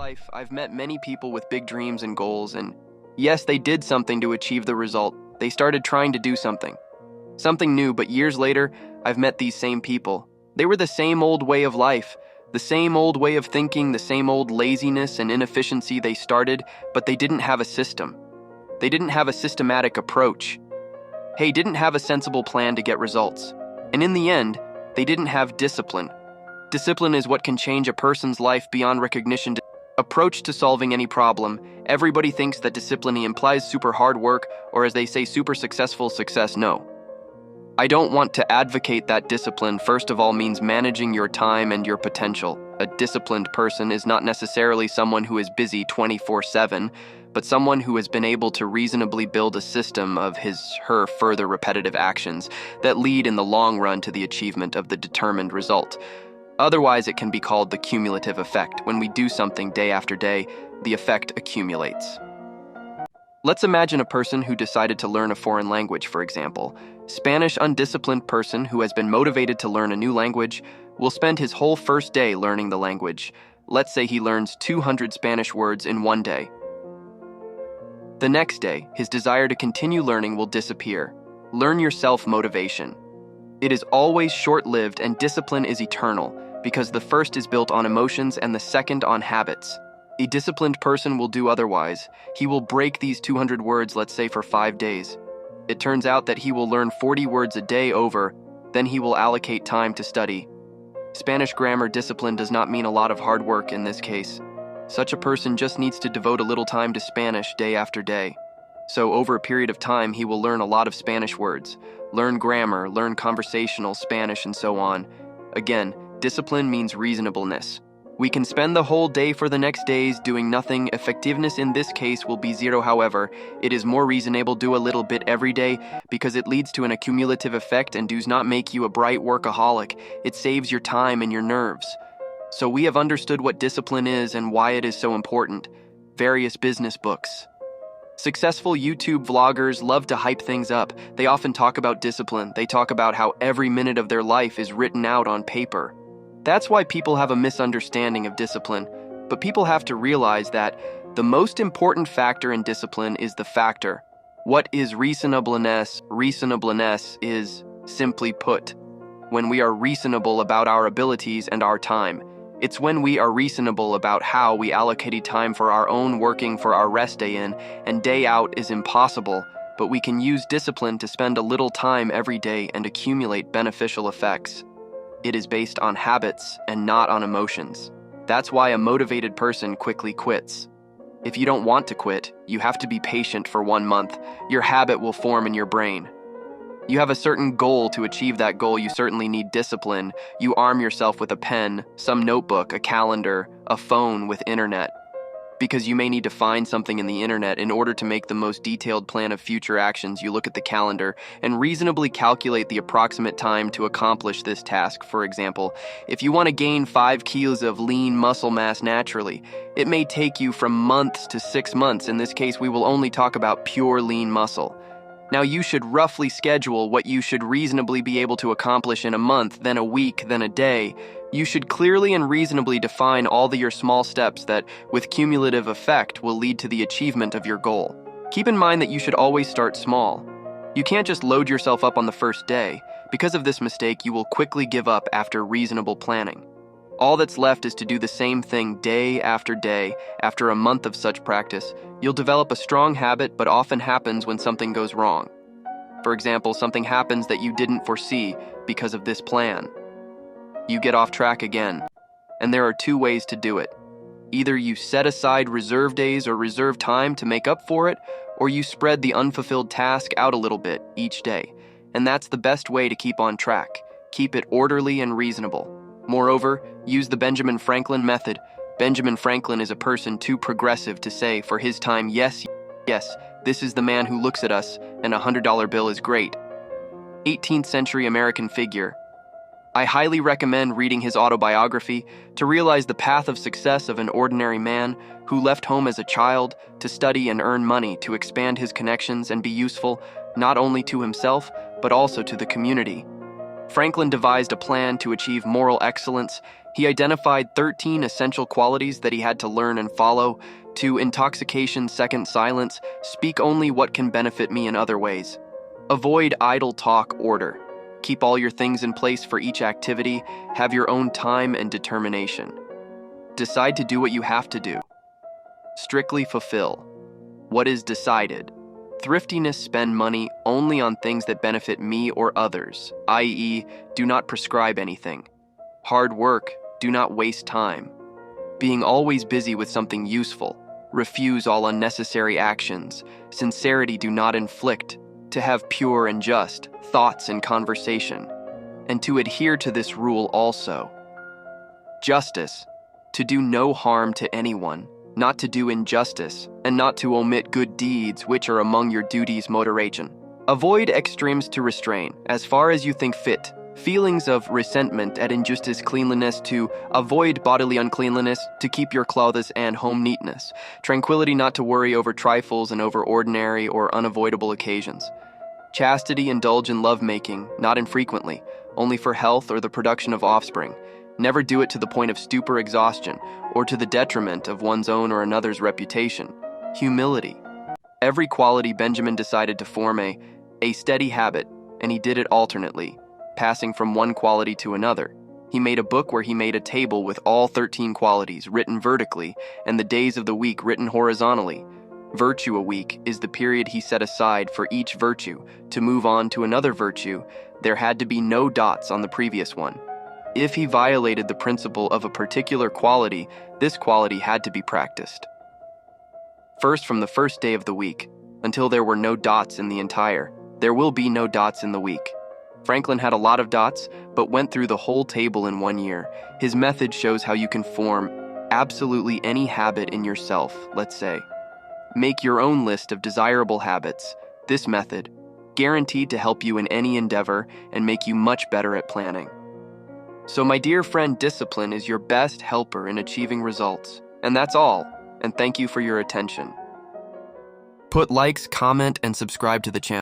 life, I've met many people with big dreams and goals, and yes, they did something to achieve the result. They started trying to do something new, but years later, I've met these same people. They were the same old way of life, the same old way of thinking, the same old laziness and inefficiency they started, but they didn't have a system. They didn't have a systematic approach. They didn't have a sensible plan to get results. And in the end, they didn't have discipline. Discipline is what can change a person's life beyond recognition. Approach to solving any problem. Everybody thinks that discipline implies super hard work, or as they say, super successful success. No. I don't want to advocate that discipline, first of all, means managing your time and your potential. A disciplined person is not necessarily someone who is busy 24/7, but someone who has been able to reasonably build a system of her further repetitive actions that lead in the long run to the achievement of the determined result. Otherwise, it can be called the cumulative effect. When we do something day after day, the effect accumulates. Let's imagine a person who decided to learn a foreign language, for example. Spanish undisciplined person who has been motivated to learn a new language will spend his whole first day learning the language. Let's say he learns 200 Spanish words in one day. The next day, his desire to continue learning will disappear. Learn your self-motivation. It is always short-lived, and discipline is eternal, because the first is built on emotions and the second on habits. A disciplined person will do otherwise. He will break these 200 words, let's say, for 5 days. It turns out that he will learn 40 words a day over, then he will allocate time to study. Spanish grammar discipline does not mean a lot of hard work in this case. Such a person just needs to devote a little time to Spanish day after day. So over a period of time, he will learn a lot of Spanish words, learn grammar, learn conversational Spanish, and so on. Again, discipline means reasonableness. We can spend the whole day for the next days doing nothing. Effectiveness in this case will be zero. However, it is more reasonable do a little bit every day because it leads to an accumulative effect and does not make you a bright workaholic. It saves your time and your nerves. So we have understood what discipline is and why it is so important. Various business books. Successful YouTube vloggers love to hype things up. They often talk about discipline. They talk about how every minute of their life is written out on paper. That's why people have a misunderstanding of discipline. But people have to realize that the most important factor in discipline is the factor. What is reasonableness? Reasonableness is, simply put, when we are reasonable about our abilities and our time. It's when we are reasonable about how we allocate time for our own working, for our rest day in and day out is impossible, but we can use discipline to spend a little time every day and accumulate beneficial effects. It is based on habits and not on emotions. That's why a motivated person quickly quits. If you don't want to quit, you have to be patient for 1 month. Your habit will form in your brain. You have a certain goal. To achieve that goal, you certainly need discipline. You arm yourself with a pen, some notebook, a calendar, a phone with internet. Because you may need to find something in the internet in order to make the most detailed plan of future actions. You look at the calendar and reasonably calculate the approximate time to accomplish this task. For example, if you want to gain 5 kilos of lean muscle mass naturally, it may take you from months to 6 months. In this case, we will only talk about pure lean muscle. Now you should roughly schedule what you should reasonably be able to accomplish in a month, then a week, then a day. You should clearly and reasonably define all your small steps that, with cumulative effect, will lead to the achievement of your goal. Keep in mind that you should always start small. You can't just load yourself up on the first day. Because of this mistake, you will quickly give up after reasonable planning. All that's left is to do the same thing day after day. After a month of such practice, you'll develop a strong habit, but often happens when something goes wrong. For example, something happens that you didn't foresee because of this plan. You get off track again. And there are 2 ways to do it. Either you set aside reserve days or reserve time to make up for it, or you spread the unfulfilled task out a little bit each day. And that's the best way to keep on track. Keep it orderly and reasonable. Moreover, use the Benjamin Franklin method. Benjamin Franklin is a person too progressive to say for his time, yes, this is the man who looks at us, and a $100 bill is great. 18th century American figure. I highly recommend reading his autobiography to realize the path of success of an ordinary man who left home as a child to study and earn money to expand his connections and be useful not only to himself, but also to the community. Franklin devised a plan to achieve moral excellence. He identified 13 essential qualities that he had to learn and follow. To intoxication, second silence, speak only what can benefit me in other ways. Avoid idle talk, order. Keep all your things in place for each activity. Have your own time and determination. Decide to do what you have to do. Strictly fulfill what is decided. Thriftiness, spend money only on things that benefit me or others, i.e., do not prescribe anything. Hard work, do not waste time. Being always busy with something useful. Refuse all unnecessary actions. Sincerity, do not inflict. To have pure and just thoughts and conversation. And to adhere to this rule also. Justice, to do no harm to anyone, not to do injustice, and not to omit good deeds which are among your duties. Moderation. Avoid extremes to restrain, as far as you think fit. Feelings of resentment at injustice. Cleanliness, to avoid bodily uncleanliness, to keep your clothes and home neatness. Tranquility, not to worry over trifles and over ordinary or unavoidable occasions. Chastity, indulge in lovemaking, not infrequently, only for health or the production of offspring. Never do it to the point of stupor, exhaustion, or to the detriment of one's own or another's reputation. Humility. Every quality Benjamin decided to form a steady habit, and he did it alternately, passing from one quality to another. He made a book where he made a table with all 13 qualities written vertically and the days of the week written horizontally. Virtue a week is the period he set aside for each virtue. To move on to another virtue, there had to be no dots on the previous one. If he violated the principle of a particular quality, this quality had to be practiced. First, from the first day of the week, until there were no dots in the entire, there will be no dots in the week. Franklin had a lot of dots, but went through the whole table in 1 year. His method shows how you can form absolutely any habit in yourself, let's say. Make your own list of desirable habits. This method, guaranteed to help you in any endeavor and make you much better at planning. So my dear friend, discipline is your best helper in achieving results. And that's all, and thank you for your attention. Put likes, comment, and subscribe to the channel.